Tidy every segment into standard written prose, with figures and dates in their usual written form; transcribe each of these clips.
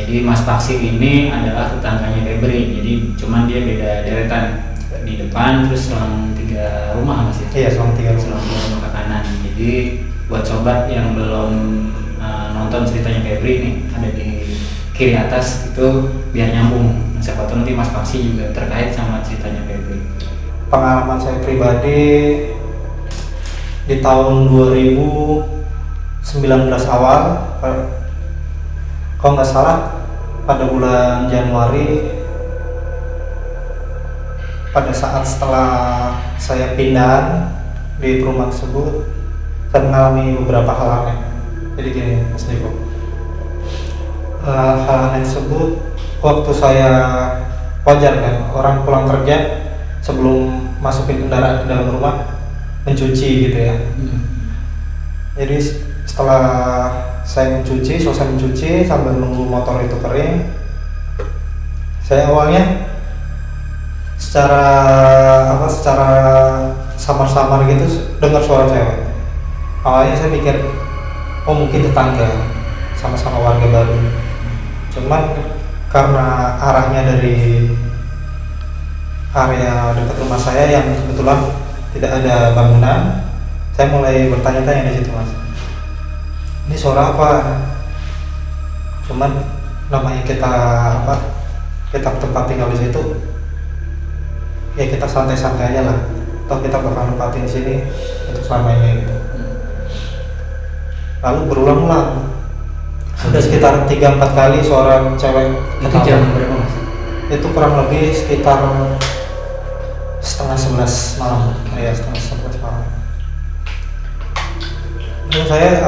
Jadi Mas Paksi ini adalah tetangganya Febri. Jadi cuman dia beda deretan di depan, terus selang 3 rumah Mas ya. Iya, selang 3 Selang 3 rumah ke kanan. Jadi buat sobat yang belum nonton ceritanya Febri nih, ada di kiri atas itu biar nyambung. Siapa tahu nanti Mas Paksi juga terkait sama ceritanya Febri. Pengalaman saya pribadi di tahun 2019 awal, kalau nggak salah pada bulan Januari, pada saat setelah saya pindah di rumah tersebut, saya mengalami beberapa hal aneh. Jadi gini Mas Niko, hal aneh tersebut waktu saya, wajar kan orang pulang kerja sebelum masukin kendaraan ke dalam rumah mencuci gitu ya. Jadi setelah saya selesai mencuci sambil menunggu motor itu kering, saya awalnya secara samar-samar gitu dengar suara cewek. Awalnya saya mikir, oh mungkin tetangga, sama-sama warga baru. Cuman karena arahnya dari area dekat rumah saya yang kebetulan tidak ada bangunan, saya mulai bertanya-tanya di situ, Mas. Ini suara apa? Cuman namanya kita tempat tinggal di situ, ya kita santai-santai aja lah. Atau kita bakal nempatin di sini untuk selamanya gitu. Lalu berulang-ulang, sudah sekitar 3-4 kali suara cewek. Itu jam berapa Mas? Itu kurang lebih sekitar setengah 11 malam. Ya, setengah 11 malam. Dan saya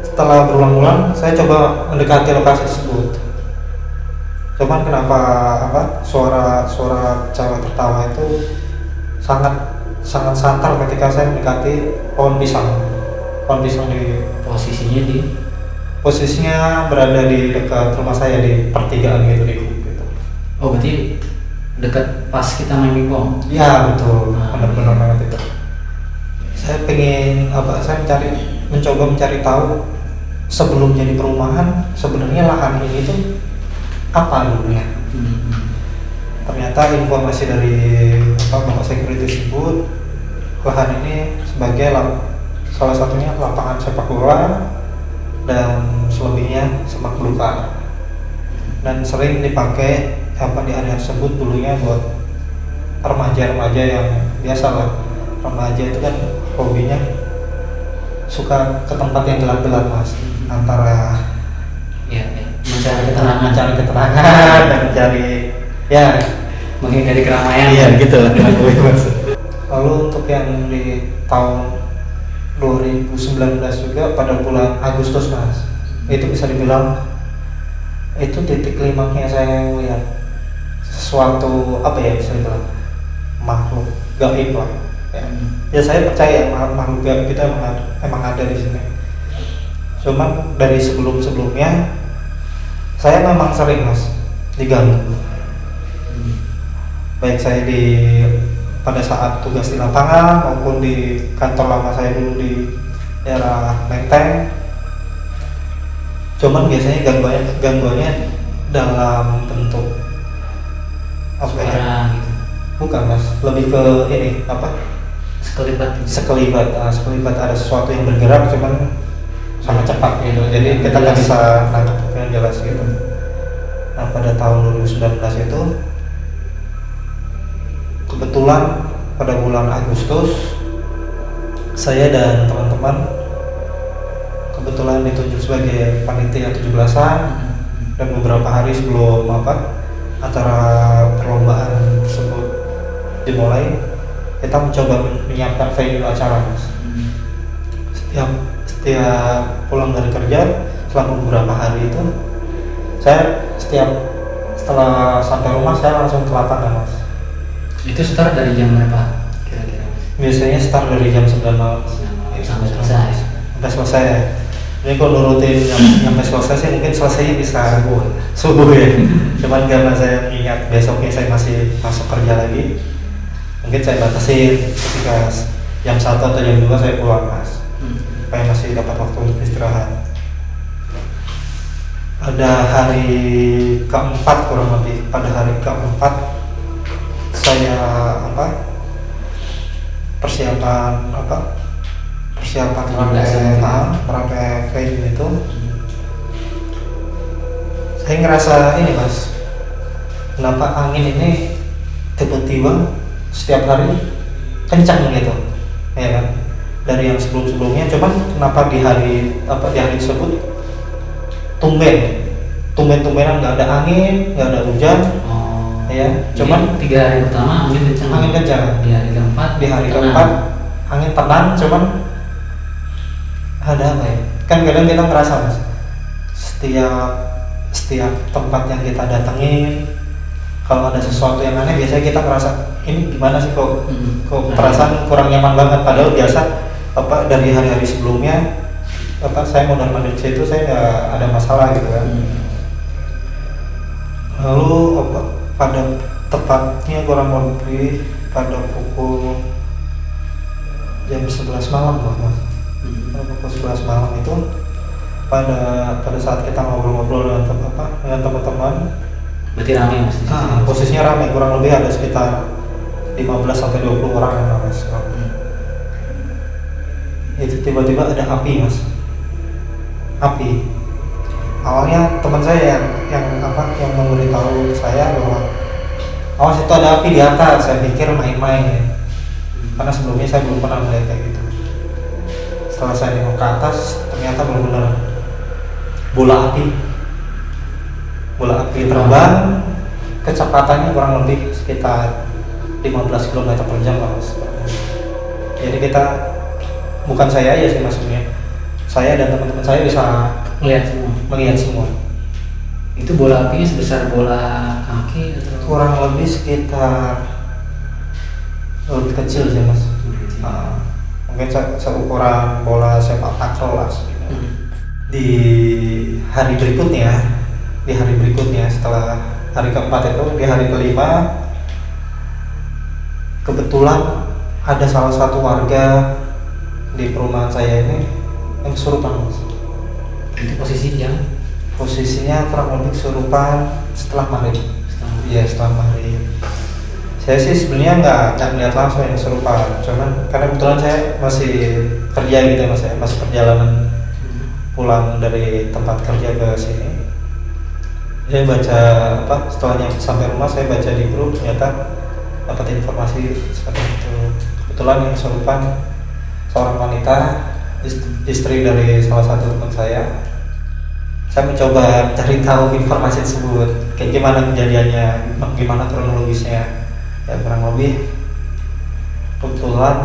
setelah berulang-ulang saya coba mendekati lokasi tersebut. Cuman kenapa suara cewek tertawa itu sangat santar ketika saya mendekati pohon pisang di posisinya berada di dekat rumah saya, di pertigaan gitu, di gitu. Oh berarti dekat pas kita main pingpong? Ya betul, benar-benar banget itu. Saya mencoba mencari tahu sebelum jadi perumahan sebenarnya lahan ini itu apa dulunya. Ternyata informasi dari Bapak Security tersebut, lahan ini sebagai salah satunya lapangan sepak bola dan selebihnya semak belukar, dan sering dipakai di area tersebut dulunya buat remaja-remaja yang biasa lah. Remaja itu kan hobinya suka ke tempat yang gelap-gelap Mas, antara mencari keterangan dan mencari menghindari keramaian. Iya gitu lah. Lalu untuk yang di tahun 2019 juga pada bulan Agustus Mas, itu bisa dibilang itu titik klimaknya saya melihat sesuatu bisa dibilang makhluk gaib lah. Ya saya percaya makhluk gaib kita emang ada di sini. Cuman dari sebelumnya saya memang sering Mas diganggu. Baik saya pada saat tugas di lapangan maupun di kantor lama saya dulu di daerah Menteng. Cuman biasanya gangguannya dalam bentuk suara gitu. Bukan Mas, lebih ke ini sekelibat ada sesuatu yang bergerak cuman sangat cepat gitu. Jadi kita nggak bisa nangkep dengan jelas gitu. Nah pada tahun 2019 itu kebetulan pada bulan Agustus saya dan teman-teman kebetulan ditunjuk sebagai panitia 17-an, dan beberapa hari sebelum acara perlombaan tersebut dimulai, kita mencoba menyiapkan venue acara Mas. Setiap pulang dari kerja selama beberapa hari itu, saya setelah sampai rumah saya langsung ke lapangan Mas. Itu start dari jam berapa kira-kira? Biasanya start dari jam 9 malam sampai selesai. Sampai selesai. Jadi kalau nurutin sampai selesai sih mungkin selesainya bisa subuh ya. Cuman karena saya ingat besoknya saya masih masuk kerja lagi, mungkin saya batasin ketika jam 1 atau jam 2 saya pulang Mas, supaya masih dapat waktu untuk istirahat. ada hari keempat kurang lebih. Pada hari keempat saya persiapan merape kain itu, saya ngerasa ini mas, kenapa angin ini tiba-tiba setiap hari kencang gitu ya kan, dari yang sebelumnya. Cuman kenapa di hari tersebut tumbenan nggak ada angin, nggak ada hujan. Ya, cuman 3 hari pertama angin kencang. Di hari keempat angin tenang, cuman ada apa ya? Kan kadang kita ngerasa mas, setiap tempat yang kita datengin, kalau ada sesuatu yang aneh biasanya kita ngerasa ini gimana sih kok perasaan kurang nyaman banget. Padahal biasa dari hari-hari sebelumnya saya mondar mandir situ saya nggak ada masalah gitu kan. Lalu pada tepatnya kurang lebih pada pukul jam 11 malam mas. Pukul 11 malam itu pada saat kita ngobrol-ngobrol dengan teman-teman. Berarti ramai mas? Posisinya ramai, kurang lebih ada sekitar 15-20 orang yang mas. Itu tiba-tiba ada api mas. Awalnya teman saya yang memberitahu saya bahwa awas itu ada api di atas. Saya pikir main-main ya, karena sebelumnya saya belum pernah melihat kayak gitu. Setelah saya nengok ke atas, ternyata benar-benar bola api terbang, kecepatannya kurang lebih sekitar 15 km per jam mas. Jadi kita, bukan saya aja sih maksudnya, saya dan teman-teman saya bisa melihat semua. Itu bola apinya sebesar bola kaki atau? Kurang lebih sekitar lebih kecil sih mas. Mungkin seukuran bola sepak takraw lah. Di hari berikutnya setelah hari keempat itu, di hari kelima kebetulan ada salah satu warga di perumahan saya ini yang kesurupan mas. Itu posisinya kurang lebih kesurupan setelah maghrib. Iya, setelah maghrib. Saya sih sebenarnya nggak melihat langsung yang kesurupan, cuman karena kebetulan saya masih kerja gitu mas, saya masih perjalanan pulang dari tempat kerja ke sini. Saya baca setelahnya sampai rumah saya baca di grup, ternyata dapat informasi seperti itu. Kebetulan yang kesurupan seorang wanita, istri dari salah satu teman saya. Saya mencoba cari tahu informasi tersebut, kayak gimana kejadiannya, gimana kronologisnya. Ya kurang lebih kebetulan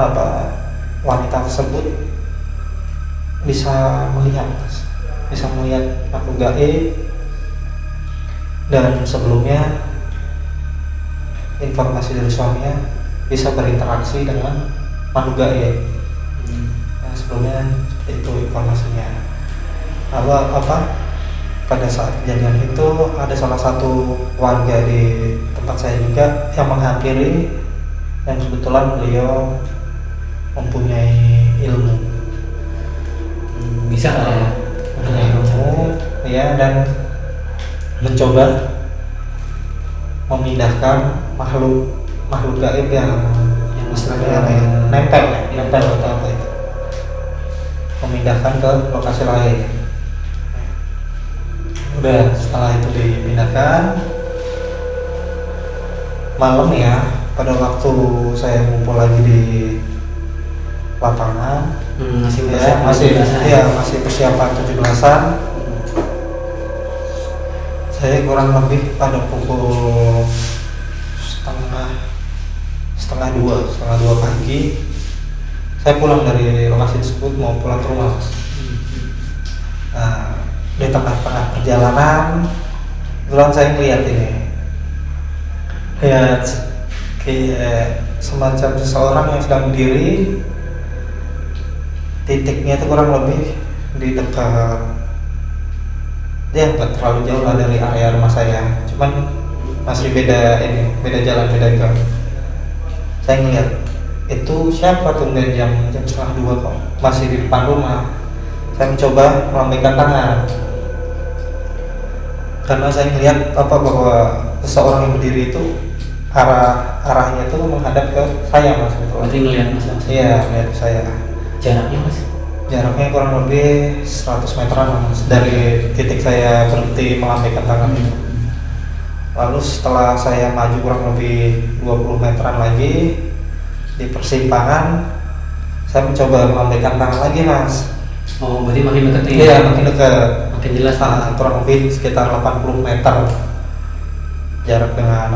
wanita tersebut bisa melihat makhluk gaib, dan sebelumnya informasi dari suaminya bisa berinteraksi dengan makhluk gaib. Sebelumnya seperti itu informasinya. Pada saat kejadian itu ada salah satu warga di tempat saya juga yang menghampiri, yang kebetulan beliau mempunyai ilmu. Bisa ya? Ilmu ya, dan mencoba memindahkan makhluk gaib yang istilahnya nempel atau apa itu, memindahkan ke lokasi lain. Udah, setelah itu dipindahkan, malam ya, pada waktu saya ngumpul lagi di lapangan, masih persiapan 17-an. Saya kurang lebih pada pukul setengah dua pagi, saya pulang dari lokasi tersebut, mau pulang ke rumah. Nah, di tengah-tengah perjalanan, kebetulan saya melihat kayak semacam seseorang yang sedang berdiri. Titiknya itu kurang lebih di dekat, ya nggak terlalu jauh lah dari area rumah saya, cuman masih beda jalan, beda gang. Saya ngeliat itu siapa tuh, jam setengah 2 kok masih di depan rumah. Saya mencoba melambaikan tangan, karena saya melihat bahwa seseorang yang berdiri itu arahnya itu menghadap ke saya mas gitu. Berarti ngelihat mas langsung? Iya, melihat ke saya. Jaraknya mas? Jaraknya kurang lebih 100 meteran mas dari titik saya berhenti melambaikan tangan itu. Lalu setelah saya maju kurang lebih 20 meteran lagi di persimpangan, saya mencoba melambaikan tangan lagi mas. Oh, berarti makin dekat nih? Iya, makin dekat. Makin jelas? Kurang lebih sekitar 80 meter jarak dengan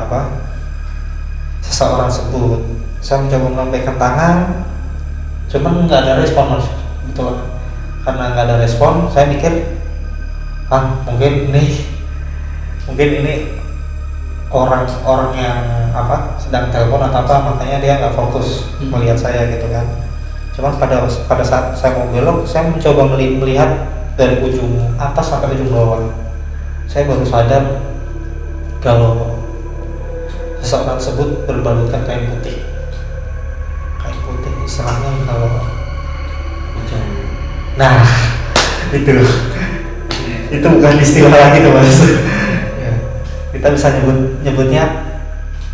seseorang tersebut. Saya mencoba melambaikan tangan, cuman nggak ada respon mas. Betul. Karena nggak ada respon, saya mikir, mungkin ini orang yang sedang telepon atau makanya dia nggak fokus melihat saya gitu kan. Cuman pada saat saya mau belok, saya mencoba melihat dari ujung atas sampai ujung bawah. Saya baru sadar kalau seseorang tersebut berbalutkan kain putih istilahnya kalau macam. Nah itu bukan istilah lagi tuh mas. Kita bisa nyebutnya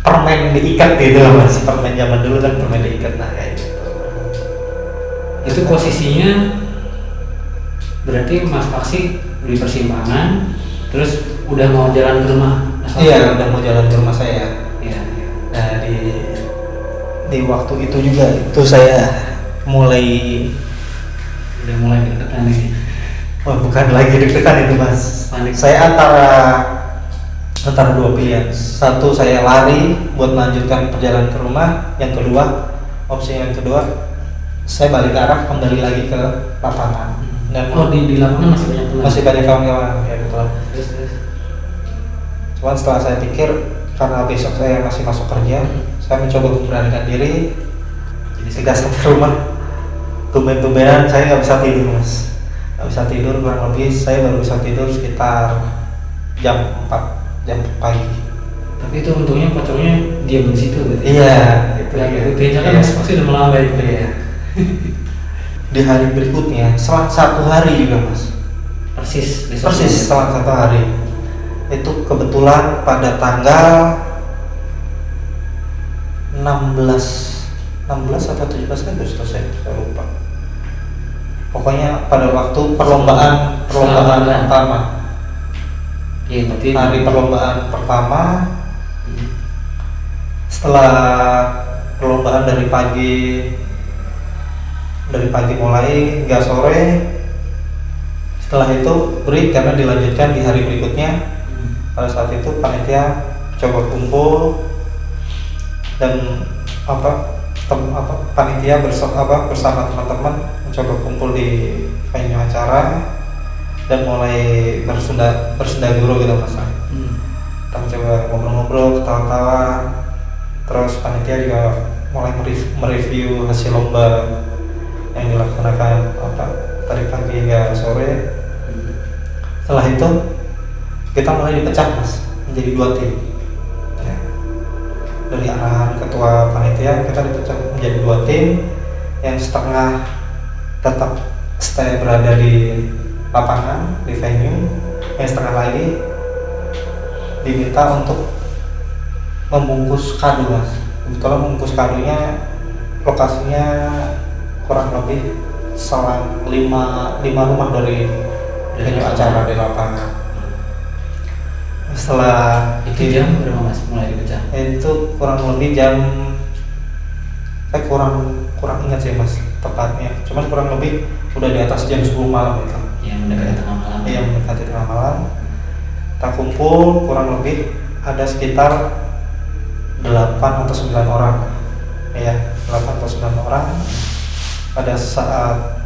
permen diikat gitu loh mas. Permen zaman dulu kan permen diikat, nah kayak gitu. Itu posisinya berarti mas Paksi di persimpangan terus udah mau jalan ke rumah? Iya, udah mau jalan ke rumah saya. Iya. Nah di waktu itu juga itu saya mulai deg-degan nih. Wah, bukan lagi deg-degan itu mas. Panik. Saya antara dua pilihan. Satu, saya lari buat melanjutkan perjalanan ke rumah. Yang kedua, opsi yang kedua, saya balik arah kembali lagi ke lapangan. Dan di lapangan masih banyak teman? Masih banyak kawan-kawan, ya betul. Terus. Cuman setelah saya pikir, karena besok saya masih masuk kerja, saya mencoba memberanikan diri. Jadi saya sampai rumah, tumben-tumbenan saya nggak bisa tidur mas. Nggak bisa tidur, kurang lebih saya baru bisa tidur sekitar jam 4 pagi. Tapi itu untungnya pocongnya diam di situ berarti? Iya, itu ya. dia. Buktinya kan mas Paksi udah melambai gitu ya. Di hari berikutnya, selang 1 hari juga mas. Persis selang 1 hari. Itu kebetulan pada tanggal 16 atau 17 Agustus saya lupa. Pokoknya pada waktu perlombaan pertama. Iya, berarti hari perlombaan pertama. Setelah perlombaan dari pagi mulai hingga sore. Setelah itu break karena dilanjutkan di hari berikutnya. Pada saat itu panitia coba kumpul dan panitia bersama teman-teman mencoba kumpul di venue acara dan mulai bersenda guru gitu mas. Kita mencoba ngobrol-ngobrol, ketawa-tawa. Terus panitia juga mulai mereview hasil lomba yang dilaksanakan tadi pagi hingga sore. Setelah itu kita mulai dipecah mas menjadi 2 tim. Ya. Dari arahan ketua panitia kita dipecah menjadi 2 tim, yang setengah tetap stay berada di lapangan di venue, yang setengah lagi diminta untuk membungkus kado mas. Kebetulan membungkus kadonya lokasinya kurang lebih selang 5 rumah dari venue acara di lapangan. Setelah itu jam berapa mas mulai dipecah? Itu kurang lebih jam, saya kurang ingat sih mas tepatnya. Cuman kurang lebih udah di atas jam 10 malam itu. Yang mendekati tengah malam. Yang mendekati tengah malam. Kita kumpul kurang lebih ada sekitar 8 atau 9 orang. Ya, 8 atau 9 orang. Pada saat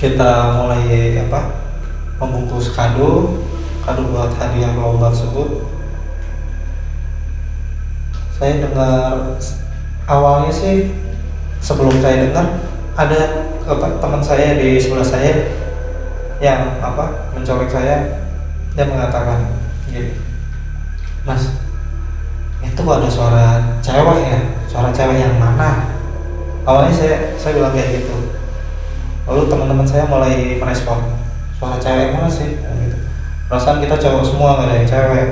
kita mulai membungkus kado buat hadiah lomba tersebut, saya dengar awalnya sih, sebelum saya dengar ada teman saya di sebelah saya yang mencolek saya. Dia mengatakan gini, mas, itu ada suara cewek ya, suara cewek yang mana? Awalnya saya bilang kayak gitu. Lalu teman-teman saya mulai merespon, suara cewek mana sih? Gitu. perasaan kita cowok semua, nggak ada yang cewek.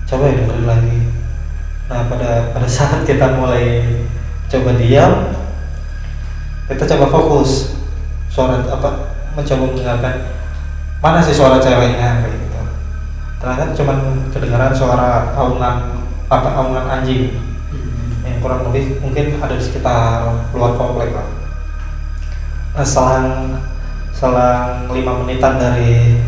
Coba ya dengerin lagi. Nah pada saat kita mulai coba diam, kita coba fokus suara apa, mencoba mendengarkan mana sih suara ceweknya kayak gitu. Ternyata cuma kedengaran suara aungan anjing yang kurang lebih mungkin ada di sekitar luar komplek lah. Nah, selang 5 menitan dari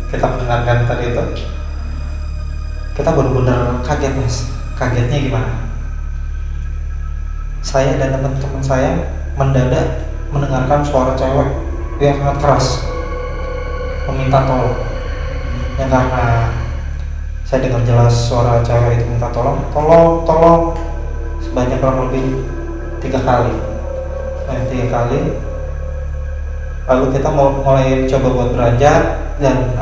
kita mendengarkan tadi itu, kita benar-benar kaget mas. Kagetnya gimana? Saya dan teman-teman saya mendadak mendengarkan suara cewek yang sangat keras meminta tolong. Yang karena saya dengar jelas suara cewek itu minta tolong sebanyak kurang lebih 3 kali. Nah, 3 kali. Lalu kita mulai coba buat beranjak dan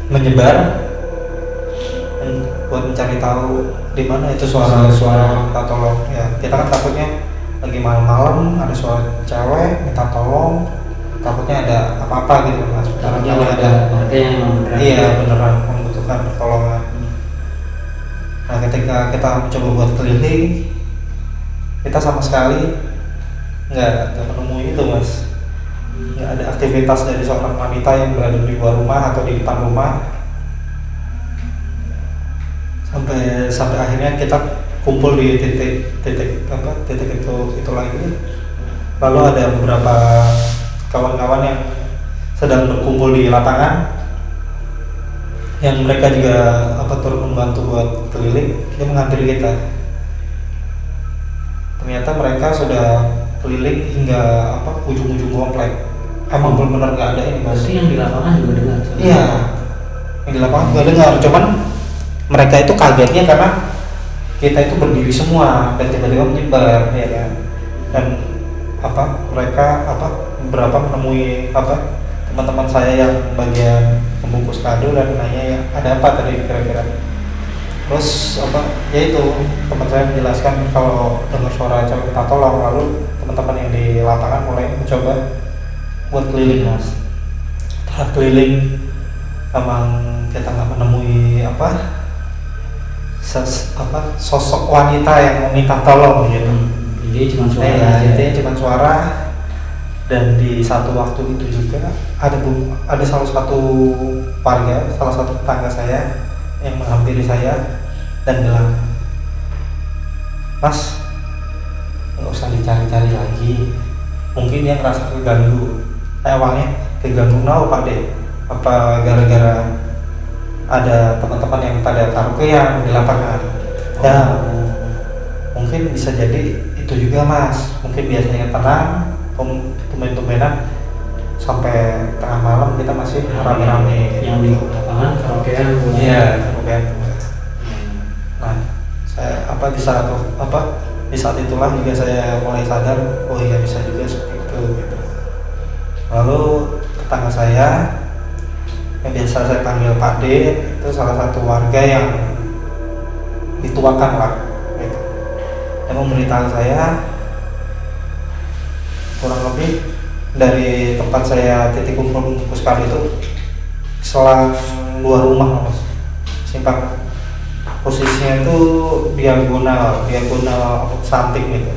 menyebar buat mencari tahu di mana itu suara minta tolong. Ya, kita kan takutnya lagi malam-malam ada suara cewek minta tolong, takutnya ada apa-apa gitu mas. Takutnya ada warga yang beneran. Iya, beneran membutuhkan pertolongan. Nah, ketika kita mencoba buat keliling, kita sama sekali nggak menemui itu mas. Nggak ada aktivitas dari seorang wanita yang berada di luar rumah atau di depan rumah. Sampai akhirnya kita kumpul di titik itu lagi. Lalu ada beberapa kawan-kawan yang sedang berkumpul di lapangan, yang mereka juga turut membantu buat keliling. Dia menghampiri kita. Ternyata mereka sudah keliling hingga ujung-ujung komplek. Emang benar-benar nggak ada ini mas. Berarti yang di lapangan juga dengar? Iya, yang di lapangan juga dengar. Cuman mereka itu kagetnya karena kita itu berdiri semua dan tiba-tiba menyebar, ya kan. Dan mereka beberapa menemui teman-teman saya yang bagian membungkus kado dan nanya ya ada apa tadi kira-kira. Terus ya itu teman saya menjelaskan kalau dengar suara cewek minta tolong. Lalu teman-teman yang di lapangan mulai mencoba buat keliling mas. Setelah keliling emang kita nggak menemui sosok wanita yang meminta tolong gitu. Jadi cuma suara aja. Jadi cuma suara. Dan di satu waktu itu juga ada salah satu warga, salah satu tetangga saya yang menghampiri saya dan bilang, Mas, nggak usah dicari-cari lagi, mungkin dia ngerasa keganggu. Saya awalnya keganggu Pak De, apa gara-gara ada teman-teman yang pada karaokean di lapangan. Ya mungkin bisa jadi itu juga mas, mungkin biasanya tenang, tumben-tumbenan sampai tengah malam kita masih rame-rame yang di lapangan karaokean. Iya, karaokean. Nah, saya di saat itulah juga saya mulai sadar, oh iya bisa juga seperti itu gitu. Lalu tetangga saya yang biasa saya panggil Pak D, itu salah satu warga yang dituakan lah gitu. Yang memberitahu saya kurang lebih dari tempat saya titik kumpul puskar itu selang 2 rumah mas, simpang posisinya itu diagonal samping gitu.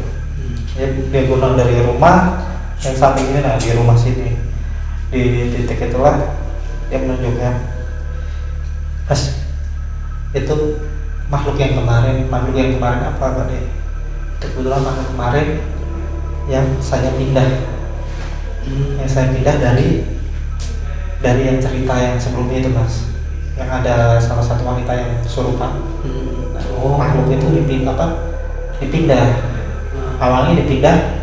Ya, diagonal dari rumah yang samping ini, nah di rumah sini di titik itulah yang menunjukkan mas itu makhluk yang kemarin apa Pak De? Itu kebetulan makhluk kemarin yang saya pindah dari yang cerita yang sebelumnya itu mas, yang ada salah satu wanita yang kesurupan. Makhluk itu dipindah. Awalnya dipindah.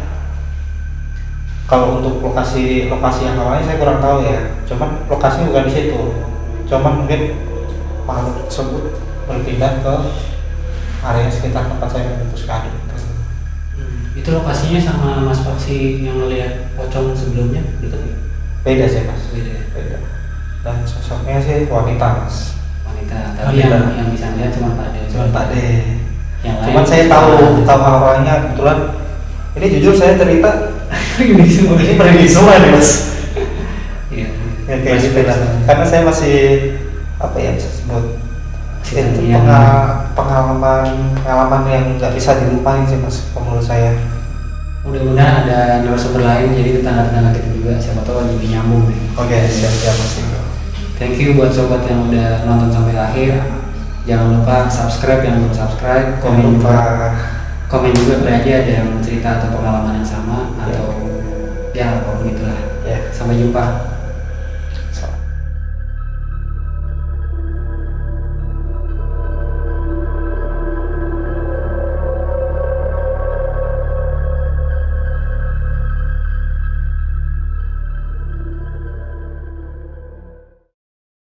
Kalau untuk lokasi yang awalnya saya kurang tahu ya. Cuman lokasinya bukan di situ. Cuman mungkin makhluk tersebut berpindah ke area sekitar tempat saya membungkus kado. Itu lokasinya sama Mas Paksi yang melihat pocong sebelumnya dekat nggak? Beda sih mas. Beda. Dan sosoknya sih wanita mas. Wanita. Tapi yang bisa lihat cuma Pak De. Cuman saya tahu awalnya kebetulan. Ini jujur saya cerita Ini prediksi semua nih mas. Iya. Ya kayak gitu lah. Karena saya masih apa ya bisa sebut itu Yang pengalaman yang nggak bisa dilupain sih mas menurut saya. mudah-mudahan ada narasumber lain, jadi tetangga-tetangga kita juga siapa tahu jadi nyambung nih. Oke, siap mas. Thank you buat sobat yang udah nonton sampai akhir. Jangan lupa subscribe yang belum subscribe, komen juga boleh aja ada yang cerita atau pengalaman yang sama atau ya apapun itulah. Ya. Sampai jumpa.